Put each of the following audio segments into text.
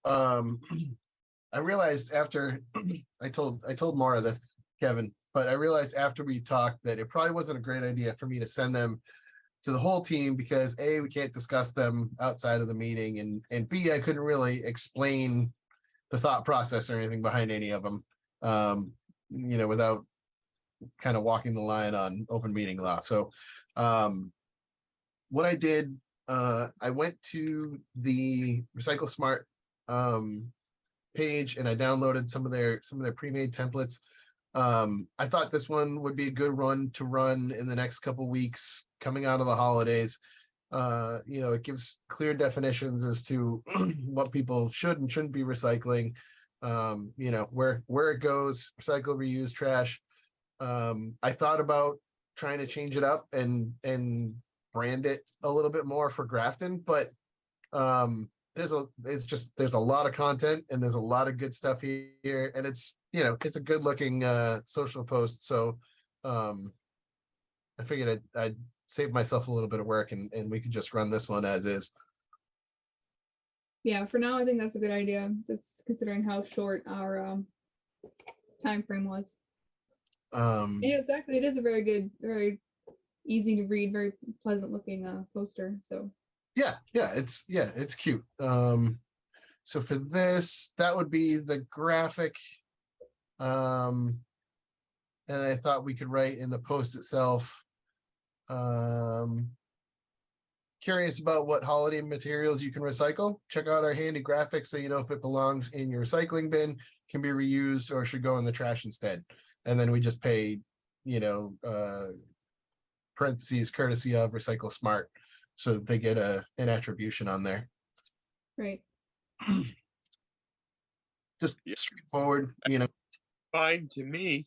um, I realized after I told Mara this, Kevin, but I realized after we talked that it probably wasn't a great idea for me to send them to the whole team because A, we can't discuss them outside of the meeting, and B, I couldn't really explain the thought process or anything behind any of them, without kind of walking the line on open meeting law. So what I did, I went to the Recycle Smart page and I downloaded some of their pre-made templates. I thought this one would be a good run to run in the next couple weeks coming out of the holidays. It gives clear definitions as to what people should and shouldn't be recycling, where it goes, recycle, reuse, trash. I thought about trying to change it up and brand it a little bit more for Grafton, but there's a lot of content and there's a lot of good stuff here, and it's a good looking social post. So I figured I'd save myself a little bit of work and we could just run this one as is. Yeah, for now I think that's a good idea, just considering how short our time frame was. Exactly, it is a very good, very easy to read, very pleasant looking poster. So yeah, it's cute. So for this, that would be the graphic. And I thought we could write in the post itself. Curious about what holiday materials you can recycle? Check out our handy graphics so you know if it belongs in your recycling bin, can be reused, or should go in the trash instead. And then we just pay, parentheses courtesy of Recycle Smart, so that they get an attribution on there. Right. Just straightforward, Fine to me.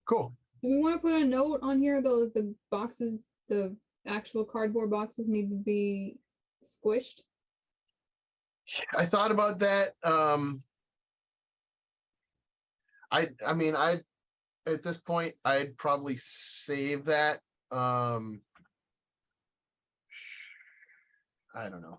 Cool. Do we want to put a note on here though that the boxes, the actual cardboard boxes, need to be squished? I thought about that. I at this point I'd probably save that. I don't know.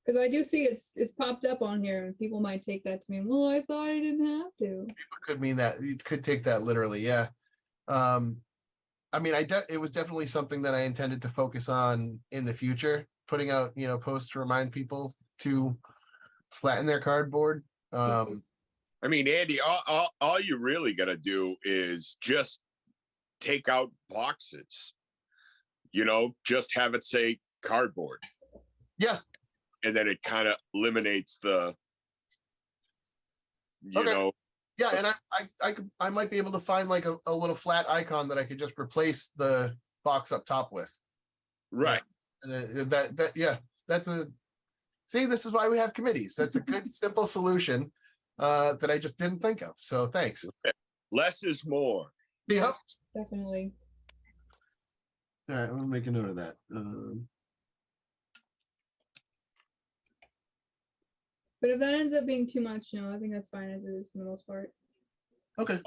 Because I do see it's popped up on here, and people might take that to mean, well, I thought I didn't have to. It could mean that. You could take that literally, yeah. It was definitely something that I intended to focus on in the future, putting out, posts to remind people to flatten their cardboard. Andy, all you really got to do is just take out boxes, just have it say cardboard. Yeah. And then it kind of eliminates the, Yeah, and I might be able to find like a little flat icon that I could just replace the box up top with. Right. And this is why we have committees. That's a good simple solution that I just didn't think of. So thanks. Less is more. Yep. Definitely. All right, I'm gonna make a note of that. But if that ends up being too much, I think that's fine as it is for the most part. Okay.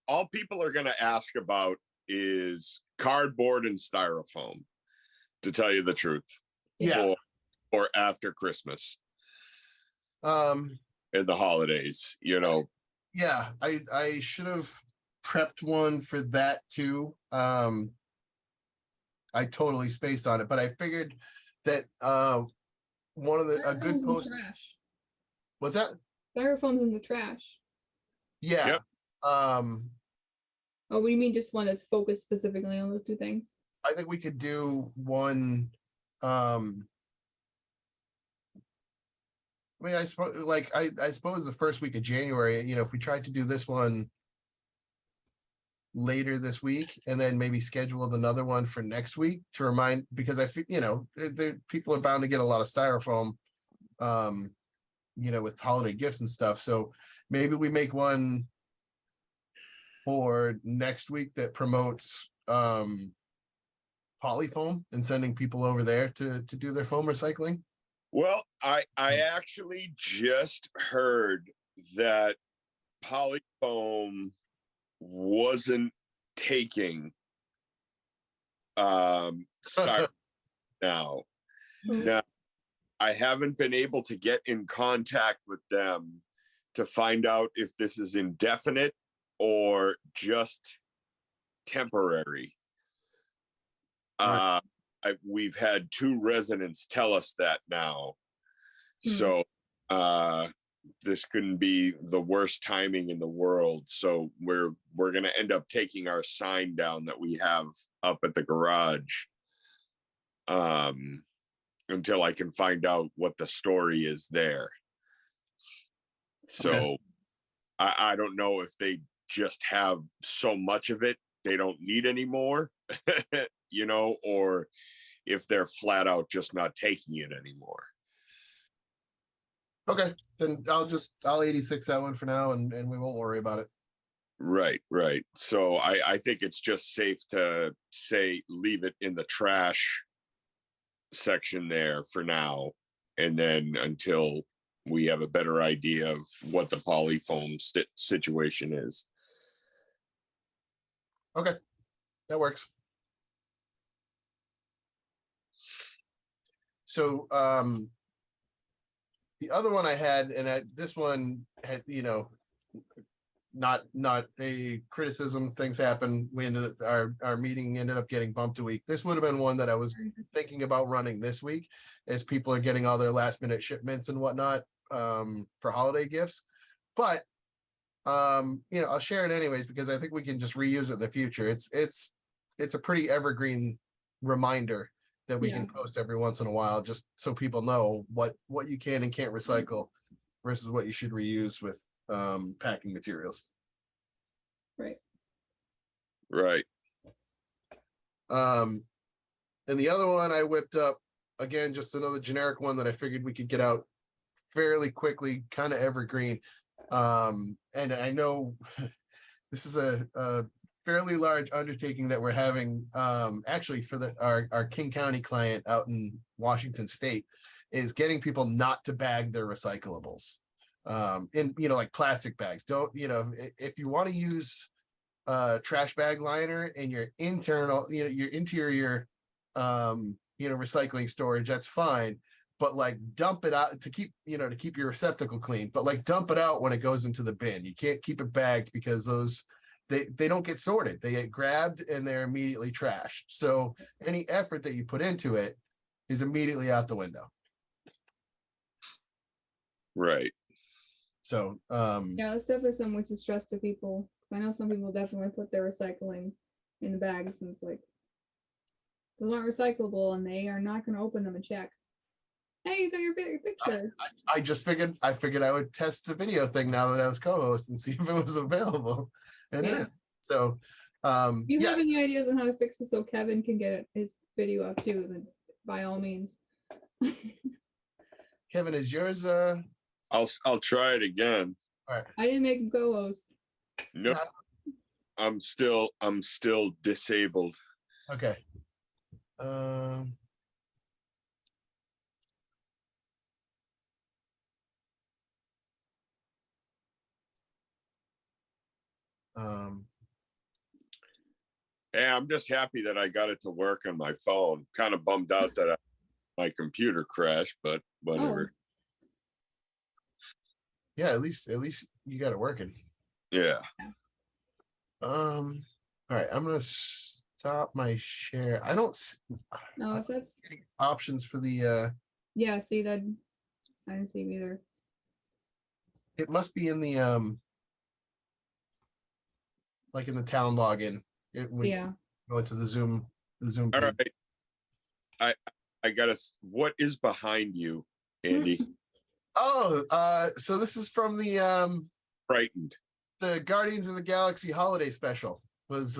All people are going to ask about is cardboard and styrofoam, to tell you the truth. Yeah. For after Christmas. And the holidays, Yeah, I should have prepped one for that too. I totally spaced on it, but I figured that one of a good post. Trash. What's that? Styrofoam's in the trash. Yeah. Yep. Oh, what do you mean? Just one that's focused specifically on those two things? I think we could do one. I suppose, I suppose the first week of January, if we tried to do this one later this week and then maybe scheduled another one for next week to remind, because I feel, people are bound to get a lot of styrofoam, with holiday gifts and stuff. So maybe we make one for next week that promotes polyfoam and sending people over there to do their foam recycling. Well, I actually just heard that polyfoam wasn't taking start now. I haven't been able to get in contact with them to find out if this is indefinite or just temporary. Right. We've had 2 residents tell us that now. Hmm. So this couldn't be the worst timing in the world. So we're gonna end up taking our sign down that we have up at the garage until I can find out what the story is there. So Okay. I don't know if they just have so much of it they don't need anymore, you know, or if they're flat out just not taking it anymore. Okay, then I'll 86 that one for now, and we won't worry about it. Right, right. So I think it's just safe to say leave it in the trash section there for now, and then until we have a better idea of what the polyphone situation is. Okay, that works. So the other one I had, and this one had, you know, not a criticism. Things happen. We ended up, our meeting ended up getting bumped a week. This would have been one that I was thinking about running this week, as people are getting all their last minute shipments and whatnot for holiday gifts. But you know, I'll share it anyways because I think we can just reuse it in the future. It's a pretty evergreen reminder that we Yeah. can post every once in a while, just so people know what you can and can't recycle versus what you should reuse with packing materials. Right. Right. And the other one I whipped up, again, just another generic one that I figured we could get out fairly quickly, kind of evergreen. And I know this is a fairly large undertaking that we're having, actually for our King County client out in Washington State, is getting people not to bag their recyclables in, you know, like plastic bags. Don't, you know, if you want to use trash bag liner in your internal, you know, your interior you know, recycling storage, that's fine, but like dump it out to keep, you know, to keep your receptacle clean, but like dump it out when it goes into the bin. You can't keep it bagged because those they don't get sorted. They get grabbed and they're immediately trashed. So any effort that you put into it is immediately out the window. Right. So Yeah, that's definitely something which is stress to people. I know some people definitely put their recycling in the bags, and it's like those aren't recyclable, and they are not going to open them and check. Hey, you got your picture. I just figured I would test the video thing now that I was co-host and see if it was available, and it Yeah. is. So If you have yes. any ideas on how to fix it so Kevin can get his video up too, then by all means. Kevin, is yours I'll try it again. all right. I didn't make him co-host. No, I'm still disabled. Okay. Yeah, I'm just happy that I got it to work on my phone. Kind of bummed out that my computer crashed, but whatever. Yeah, at least you got it working. Yeah. All right, I'm gonna stop my share. I don't No, if that's options for the yeah, see that I didn't see him either. it must be in the like in the town login. It would Yeah. go into the Zoom All page. right. I gotta. What is behind you, Andy? Oh, so this is from the Frightened. Guardians of the Galaxy holiday special. Was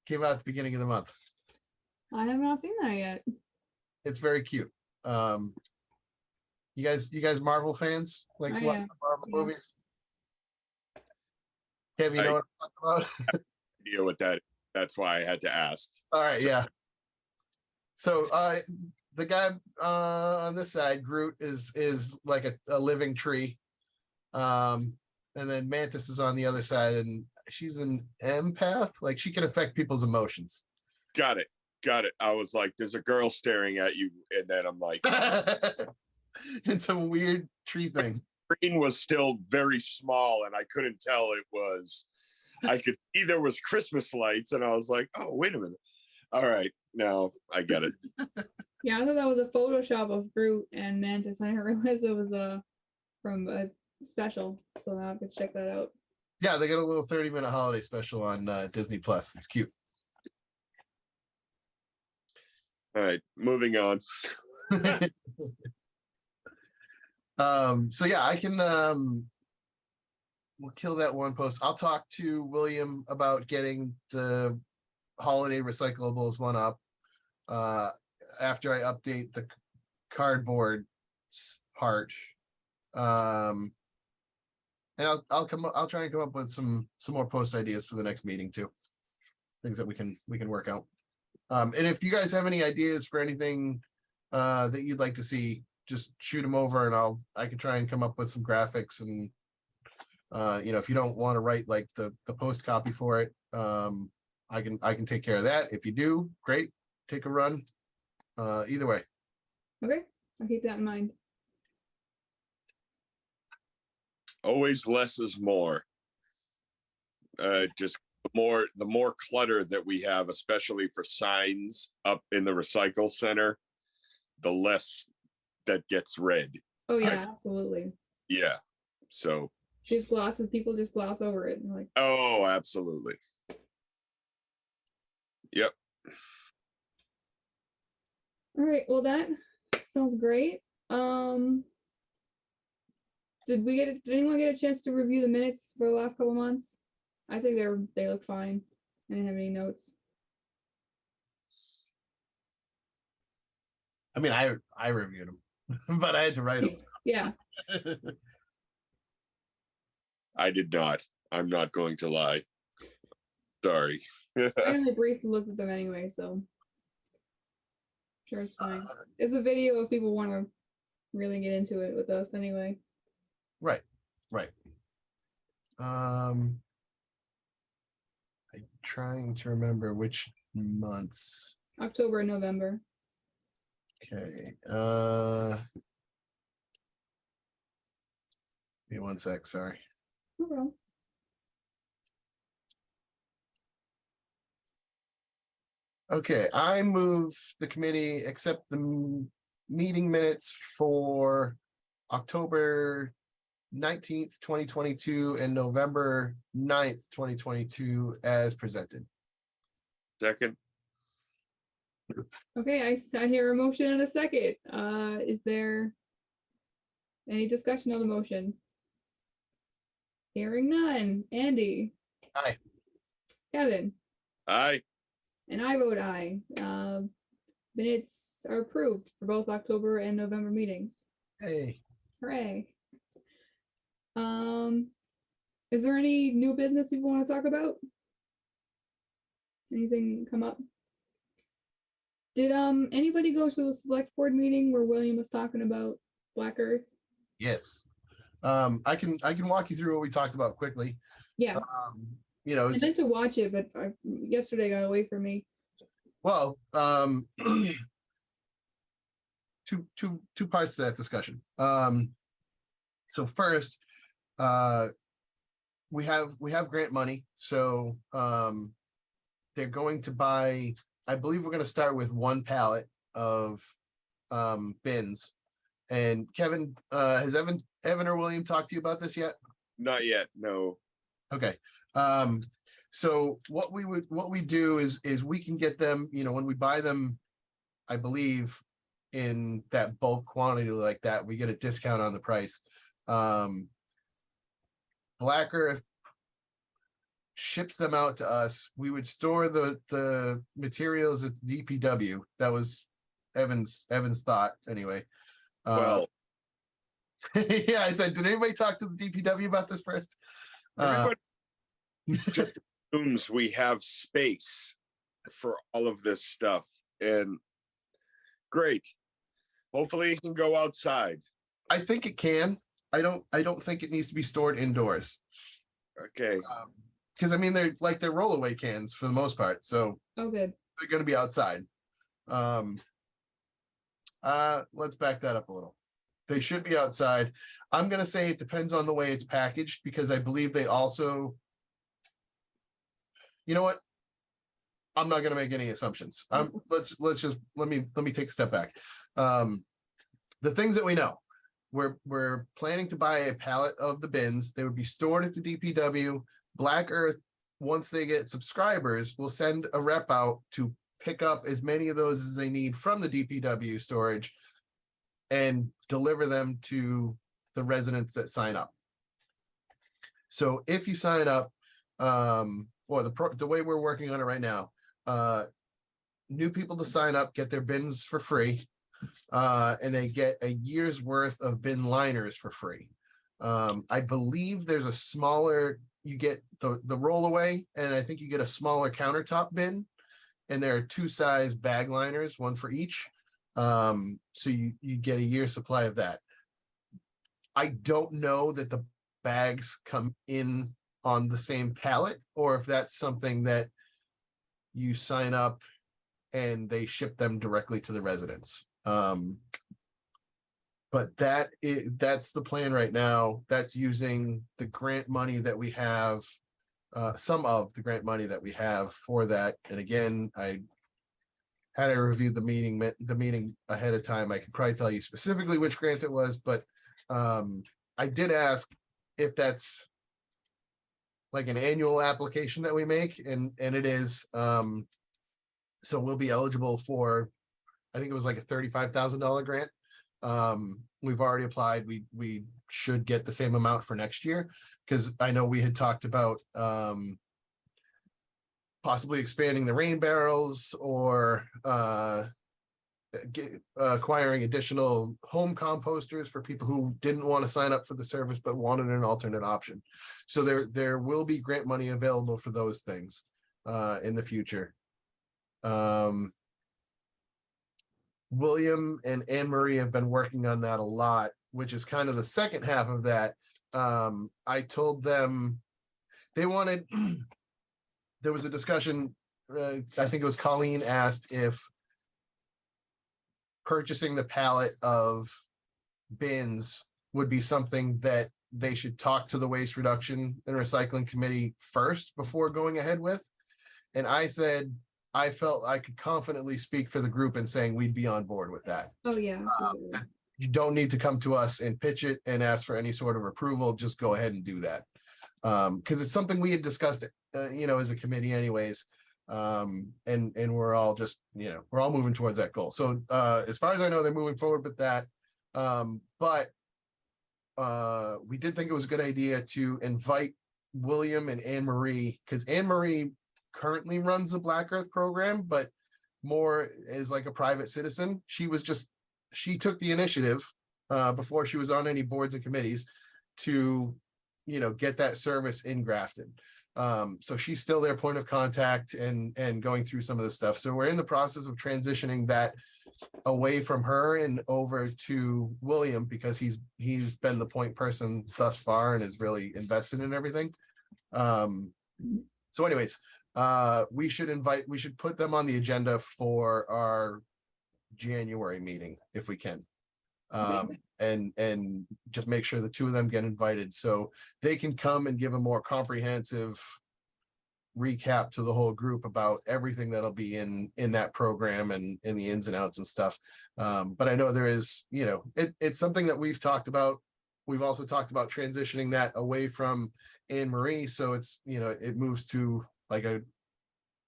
came out at the beginning of the month. I have not seen that yet. It's very cute. You guys Marvel fans? Like I what am. Marvel Yeah. movies? Kev, you know what I'm talking about? Idea what that. That's why I had to ask. All right, yeah. So the guy on this side, Groot, is like a living tree. And then Mantis is on the other side, and she's an empath. Like she can affect people's emotions. Got it. I was like, there's a girl staring at you, and then I'm like, and some weird tree thing. Screen was still very small and I couldn't tell it was. I could see there was Christmas lights and I was like, oh, wait a minute. All right, now I get it. Yeah, I thought that was a Photoshop of Groot and Mantis. I didn't realize it was from a special, so now I could check that out. Yeah, they got a little 30-minute holiday special on Disney Plus. It's cute. All right, moving on. So yeah, I can we'll kill that one post. I'll talk to William about getting the holiday recyclables one up after I update the cardboard part. And I'll try and come up with some more post ideas for the next meeting too. Things that we can work out. And if you guys have any ideas for anything that you'd like to see, just shoot them over and I can try and come up with some graphics and if you don't want to write like the post copy for it, I can take care of that. If you do, great, take a run. Either way. Okay, I'll keep that in mind. Always less is more. Just the more clutter that we have, especially for signs up in the recycle center, the less that gets read. Oh yeah, absolutely. Yeah. So people just gloss over it and like, oh, absolutely. Yep. all right, well that sounds great. Did anyone get a chance to review the minutes for the last couple months? I think they look fine. I didn't have any notes. I mean, I reviewed them, but I had to write them. Yeah. I did not. I'm not going to lie. Sorry. I only briefly looked at them anyway, so sure it's fine. It's a video if people want to really get into it with us anyway. Right. I'm trying to remember which months. October and November. Okay. Give me 1 sec, sorry. No problem. Okay, I move the committee accept the meeting minutes for October 19th, 2022 and November 9th, 2022 as presented. Second. Okay, I hear a motion and a second. Is there any discussion on the motion? Hearing none. Andy? Aye. Kevin? Aye. And I vote aye. Minutes are approved for both October and November meetings. Hey. Hooray. Is there any new business people want to talk about? Anything come up? Did anybody go to the select board meeting where William was talking about Black Earth? Yes. I can walk you through what we talked about quickly. Yeah. I It's, meant to watch it, but yesterday got away from me. well, two parts to that discussion. So first, we have grant money, so they're going to buy, I believe we're going to start with 1 pallet of bins. And Kevin, has Evan or William talked to you about this yet? Not yet. No. Okay. So what we do is we can get them, when we buy them, I believe in that bulk quantity like that, we get a discount on the price. Black Earth ships them out to us. We would store the materials at the DPW. That was Evan's thought anyway. Well, yeah, I said, did anybody talk to the DPW about this first? everybody just assumes we have space for all of this stuff, and great. Hopefully, it can go outside. I think it can. I don't think it needs to be stored indoors. Okay. Because I mean, they're rollaway cans for the most part, so Oh, good. they're going to be outside. Let's back that up a little. They should be outside. I'm gonna say it depends on the way it's packaged, because I believe they also. You know what? I'm not gonna make any assumptions. Let's just, let me take a step back. The things that we know. We're planning to buy a pallet of the bins. They would be stored at the DPW. Black Earth, once they get subscribers, will send a rep out to pick up as many of those as they need from the DPW storage and deliver them to the residents that sign up. So if you sign up, or the way we're working on it right now, new people to sign up get their bins for free, and they get a year's worth of bin liners for free. I believe there's a smaller, you get the rollaway, and I think you get a smaller countertop bin, and there are 2 size bag liners, one for each. So you get a year's supply of that. I don't know that the bags come in on the same pallet, or if that's something that you sign up and they ship them directly to the residents. But that's the plan right now. That's using the grant money that we have, some of the grant money that we have for that. And again, had I reviewed the meeting ahead of time, I could probably tell you specifically which grant it was, but I did ask if that's like an annual application that we make, and it is. So we'll be eligible for, I think it was like a $35,000 grant. We've already applied. We should get the same amount for next year, because I know we had talked about possibly expanding the rain barrels, or acquiring additional home composters for people who didn't want to sign up for the service but wanted an alternate option. So there will be grant money available for those things in the future. William and Anne Marie have been working on that a lot, which is kind of the second half of that. I told them they wanted, there was a discussion, I think it was Colleen asked if purchasing the pallet of bins would be something that they should talk to the Waste Reduction and Recycling Committee first before going ahead with. And I said, I felt I could confidently speak for the group in saying we'd be on board with that. Oh, yeah. Absolutely. You don't need to come to us and pitch it and ask for any sort of approval. Just go ahead and do that. Because it's something we had discussed, as a committee anyways. And we're all just, we're all moving towards that goal. So as far as I know, they're moving forward with that. But we did think it was a good idea to invite William and Anne Marie, because Anne Marie currently runs the Black Earth program, but more as like a private citizen. She took the initiative before she was on any boards and committees to, get that service in Grafton. So she's still their point of contact and going through some of the stuff. So we're in the process of transitioning that away from her and over to William, because he's been the point person thus far and is really invested in everything. So anyways, we should put them on the agenda for our January meeting if we can. And just make sure the 2 of them get invited so they can come and give a more comprehensive recap to the whole group about everything that'll be in that program and in the ins and outs and stuff. But I know there is, it's something that we've talked about. We've also talked about transitioning that away from Anne Marie. So it's, it moves to like a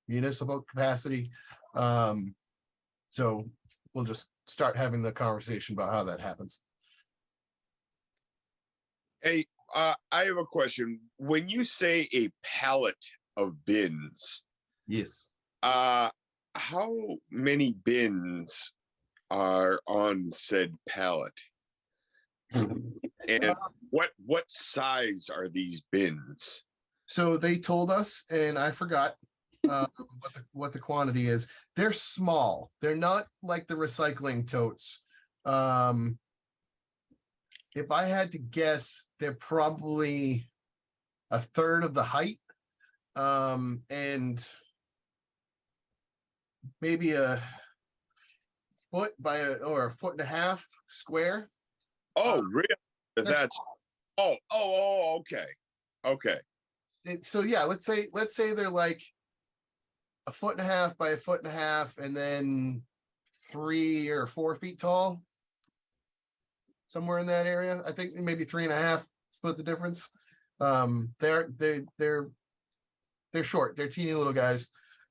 municipal capacity. So we'll just start having the conversation about how that happens. Hey, I have a question. When you say a pallet of bins, Yes. how many bins are on said pallet? And what size are these bins? So they told us, and I forgot what the quantity is. They're small. They're not like the recycling totes. If I had to guess, they're probably a third of the height, and maybe a foot or a foot and a half square. Oh, really? that's- That's, okay. Okay, So yeah, let's say they're like a foot and a half by a foot and a half, and then 3 or 4 feet tall. Somewhere in that area. I think maybe 3.5 split the difference. They're short. They're teeny little guys.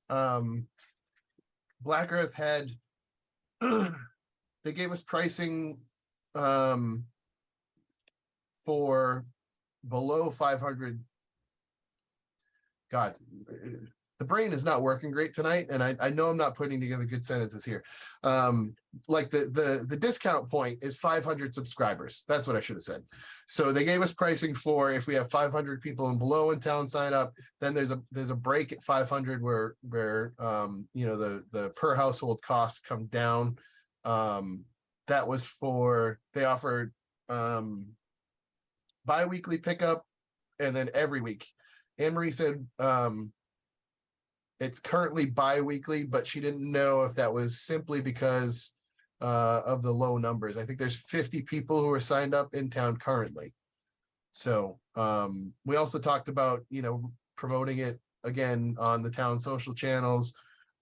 Black Earth had they gave us pricing for below 500. God, the brain is not working great tonight, and I know I'm not putting together good sentences here. Like the discount point is 500 subscribers. That's what I should have said. So they gave us pricing for if we have 500 people and below in town sign up, then there's a break at 500 where you know, the per household costs come down. That was for, they offered bi-weekly pickup and then every week. Anne Marie said it's currently bi-weekly, but she didn't know if that was simply because of the low numbers. I think there's 50 people who are signed up in town currently. So we also talked about, you know, promoting it again on the town social channels,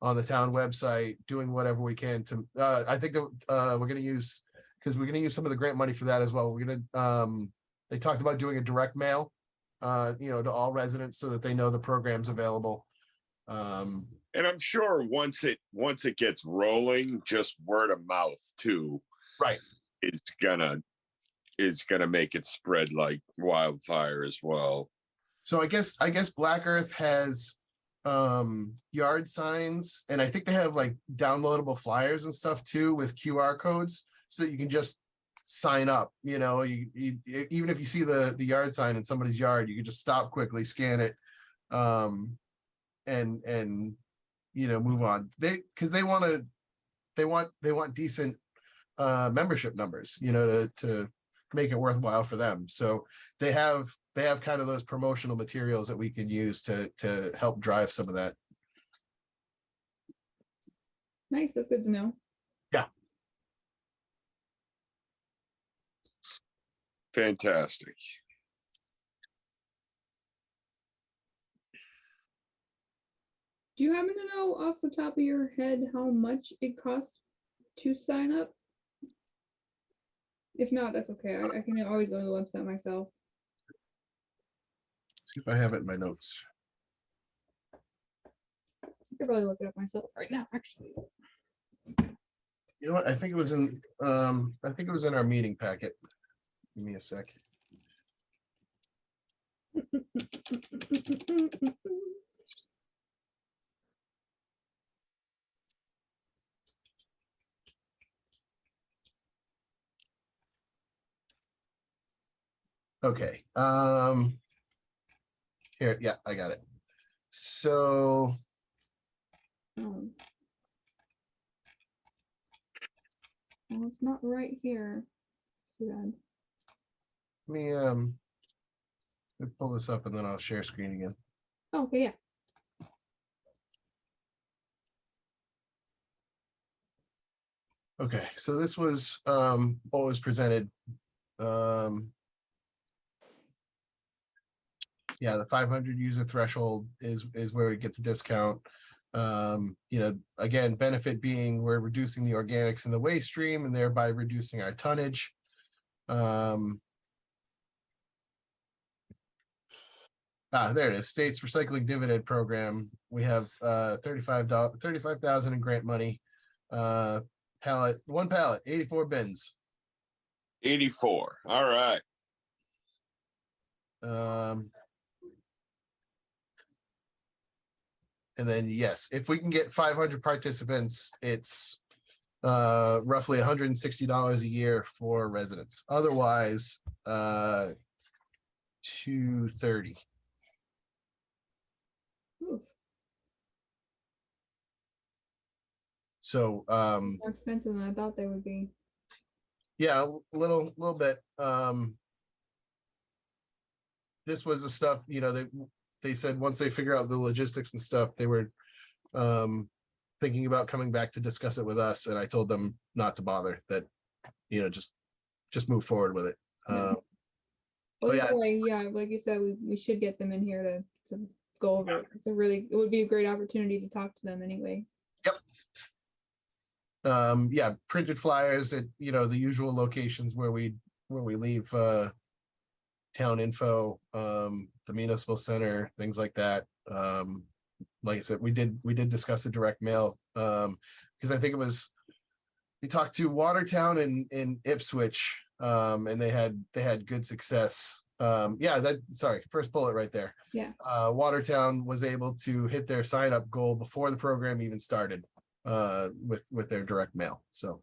on the town website, doing whatever we can to, I think that we're going to use, because we're going to use some of the grant money for that as well. We're going to, they talked about doing a direct mail, you know, to all residents so that they know the program's available. and I'm sure once it gets rolling, just word of mouth too. Right. Is gonna make it spread like wildfire as well. So I guess Black Earth has yard signs, and I think they have like downloadable flyers and stuff too with QR codes, so that you can just sign up. You know, you even if you see the yard sign in somebody's yard, you can just stop quickly, scan it, and you know, move on. They want decent membership numbers, you know, to make it worthwhile for them. So they have kind of those promotional materials that we can use to help drive some of that. Nice, that's good to know. Yeah. Fantastic. Do you happen to know off the top of your head how much it costs to sign up? If not, that's okay. I can always go to the website myself. See if I have it in my notes. I could probably look it up myself right now, actually. You know what? I think it was in our meeting packet. Give me a sec. Okay. Here, yeah, I got it. So Well, it's not right here. Too bad. let me pull this up and then I'll share screen again. Oh, okay, yeah. Okay, so this was what was presented. Yeah, the 500 user threshold is where we get the discount. You know, again, benefit being we're reducing the organics in the waste stream and thereby reducing our tonnage. There it is. States Recycling Dividend Program. We have $35,000 in grant money. One pallet, 84 bins. 84. All right. And then yes, if we can get 500 participants, it's roughly $160 a year for residents. Otherwise, $230. Oof, So more expensive than I thought they would be. yeah, a little bit. This was the stuff, you know, they said once they figure out the logistics and stuff, they were thinking about coming back to discuss it with us, and I told them not to bother, that, you know, just just move forward with it. Yeah. But Well, yeah. either way, yeah, like you said, we should get them in here to go over it. It would be a great opportunity to talk to them anyway. Yeah, printed flyers at, the usual locations where we leave town info, the municipal center, things like that. Like I said, we did discuss the direct mail, because I think we talked to Watertown and Ipswich, and they had good success. Sorry, first bullet right there. Yeah. Watertown was able to hit their sign up goal before the program even started, with their direct mail. So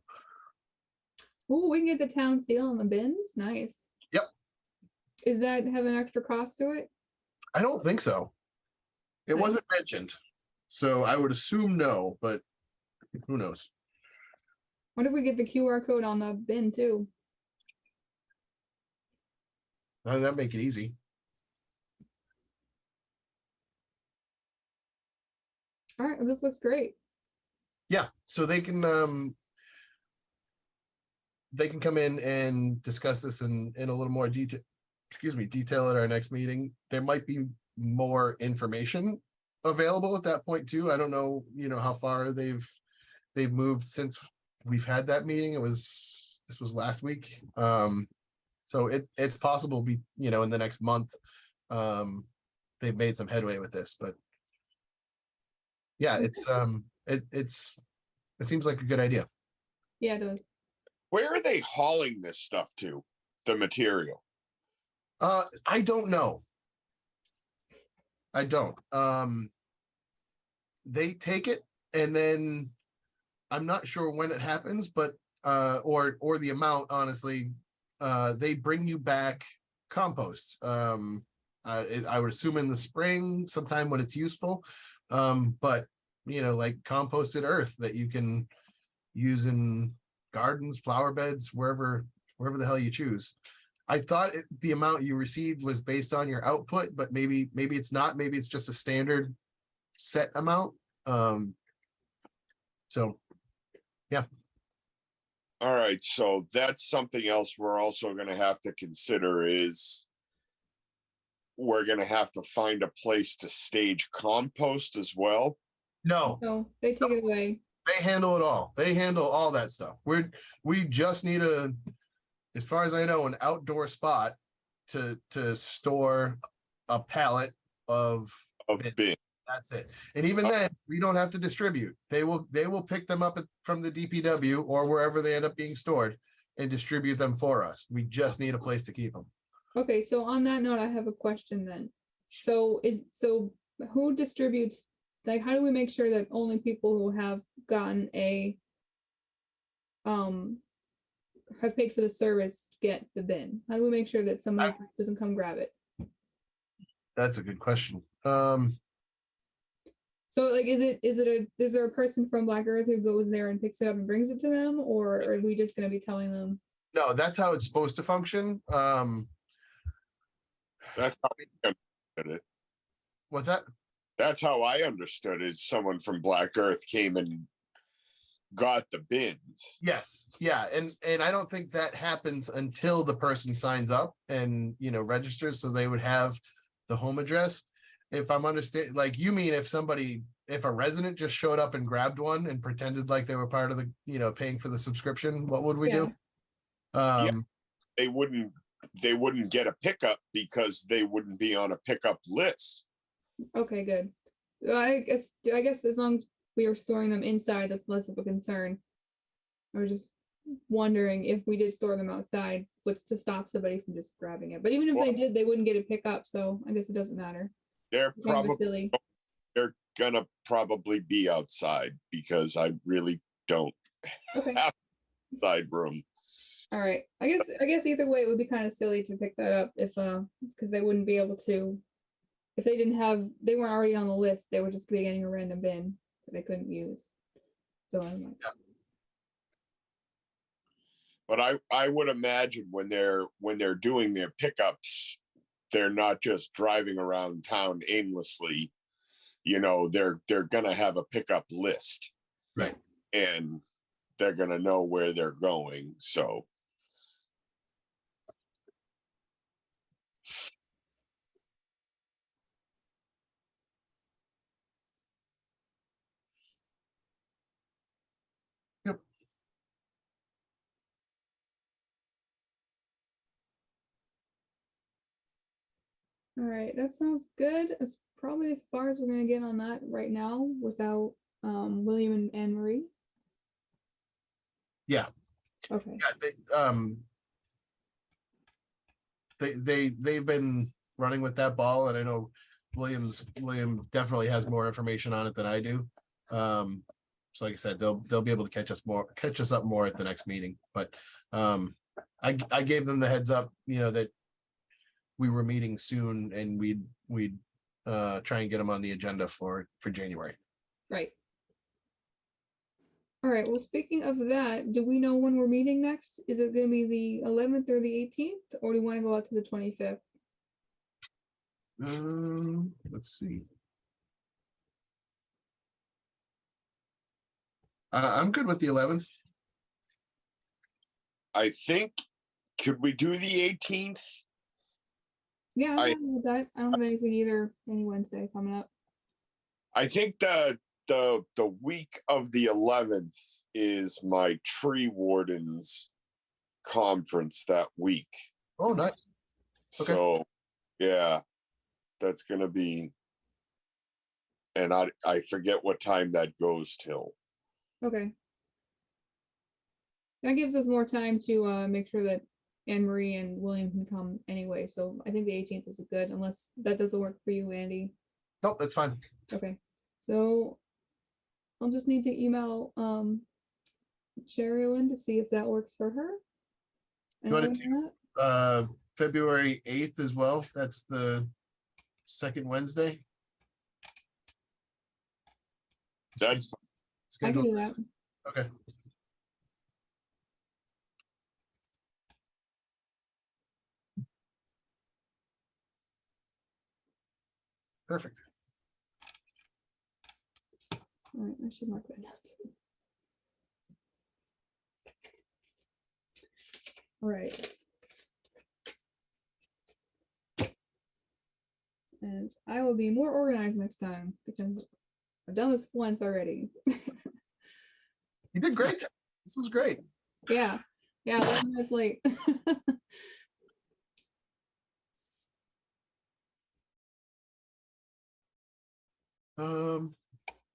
Oh, we can get the town seal on the bins. Nice. Yep. Is that have an extra cost to it? I don't think so. It Nice. wasn't mentioned, so I would assume no, but who knows? What if we get the QR code on the bin too? That'd make it easy. All right, well, this looks great. Yeah, so they can come in and discuss this in a little more detail. Detail at our next meeting. There might be more information available at that point too. I don't know, how far they've moved since we've had that meeting. This was last week. So it's possible in the next month, they've made some headway with this, but yeah, it seems like a good idea. Yeah, it does. Where are they hauling this stuff to? The material? I don't know. I don't. They take it and then I'm not sure when it happens, but or the amount, honestly, they bring you back compost. I would assume in the spring, sometime when it's useful. But like composted earth that you can use in gardens, flower beds, wherever the hell you choose. I thought the amount you received was based on your output, but maybe it's not. Maybe it's just a standard set amount. So yeah. All right, so that's something else we're also going to have to consider is we're going to have to find a place to stage compost as well. No, So they take it away. they handle it all. They handle all that stuff. We just need as far as I know, an outdoor spot to store a pallet of Bin. That's it. And even then, we don't have to distribute. They will pick them up from the DPW or wherever they end up being stored and distribute them for us. We just need a place to keep them. Okay, so on that note, I have a question then. So who distributes, like, how do we make sure that only people who have gotten have paid for the service get the bin? How do we make sure that somebody doesn't come grab it? That's a good question. So like, is there a person from Black Earth who goes there and picks it up and brings it to them, or are we just going to be telling them? No, that's how it's supposed to function. That's how I understood it. What's that? That's how I understood it. Someone from Black Earth came and got the bins. Yes. Yeah. And I don't think that happens until the person signs up and, registers. So they would have the home address. If I'm understanding, like, you mean if a resident just showed up and grabbed one and pretended like they were part of the, paying for the subscription, what would we do? They wouldn't get a pickup because they wouldn't be on a pickup list. Okay, good. I guess as long as we are storing them inside, that's less of a concern. I was just wondering if we did store them outside, what's to stop somebody from just grabbing it. But even if they did, they wouldn't get a pickup, so I guess it doesn't matter. They're gonna probably be outside because I really don't have outside room. All right. I guess either way, it would be kind of silly to pick that up if because they wouldn't be able to, if they weren't already on the list, they would just be getting a random bin that they couldn't use. So I'm like, But I would imagine when they're doing their pickups, they're not just driving around town aimlessly. They're gonna have a pickup list. Right. And they're gonna know where they're going. So All right, that sounds good. It's probably as far as we're gonna get on that right now without William and Anne Marie. Yeah. Okay. Yeah, they've been running with that ball, and I know William definitely has more information on it than I do. So like I said, they'll be able to catch us up more at the next meeting. But I gave them the heads up, that we were meeting soon, and we'd try and get them on the agenda for January. Right. All right, well, speaking of that, do we know when we're meeting next? Is it gonna be the 11th or the 18th, or do you want to go out to the 25th? Let's see. I'm good with the 11th. I think, could we do the 18th? Yeah, I'm I- fine with that. I don't have anything either, any Wednesday coming up. I think the week of the 11th is my tree wardens conference that week. Oh, nice. Okay. So, yeah, that's gonna be, and I forget what time that goes till. Okay. That gives us more time to make sure that Anne Marie and William can come anyway. So I think the 18th is good, unless that doesn't work for you, Andy. Nope, that's fine. Okay, so I'll just need to email Sherilyn to see if that works for her. And wanna other than that, February 8th as well. That's the second Wednesday. That's I can Schedule. do that. Okay. Perfect. All right, I should mark that down too. All right. And I will be more organized next time because I've done this once already. You did great. This was great. Yeah, 11 minutes late. Do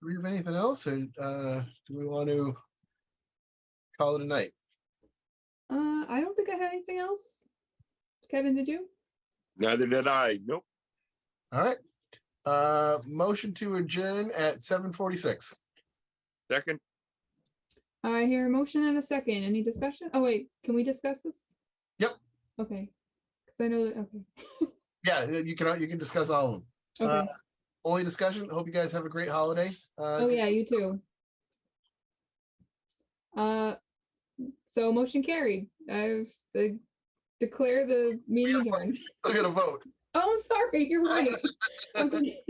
we have anything else, or do we want to call it a night? I don't think I had anything else. Kevin, did you? neither did I. Nope. All right. Motion to adjourn at 7:46. Second. I hear a motion and a second. Any discussion? Oh, wait, can we discuss this? Yep. Okay, because I know that, okay. Yeah, you can discuss all of them. Okay. Only discussion. Hope you guys have a great holiday. Oh, yeah, you too. So motion carried. I've declare the meeting adjourned. Still gonna vote. Oh, sorry, you're right. Okay.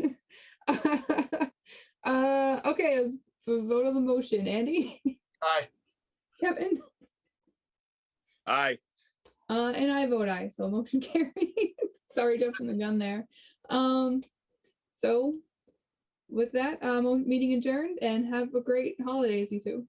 Okay, let's vote on the motion. Andy, Aye. Kevin, Aye. and I vote aye, so motion carried. Sorry, jumping the gun there. So with that, meeting adjourned, and have a great holidays, you two.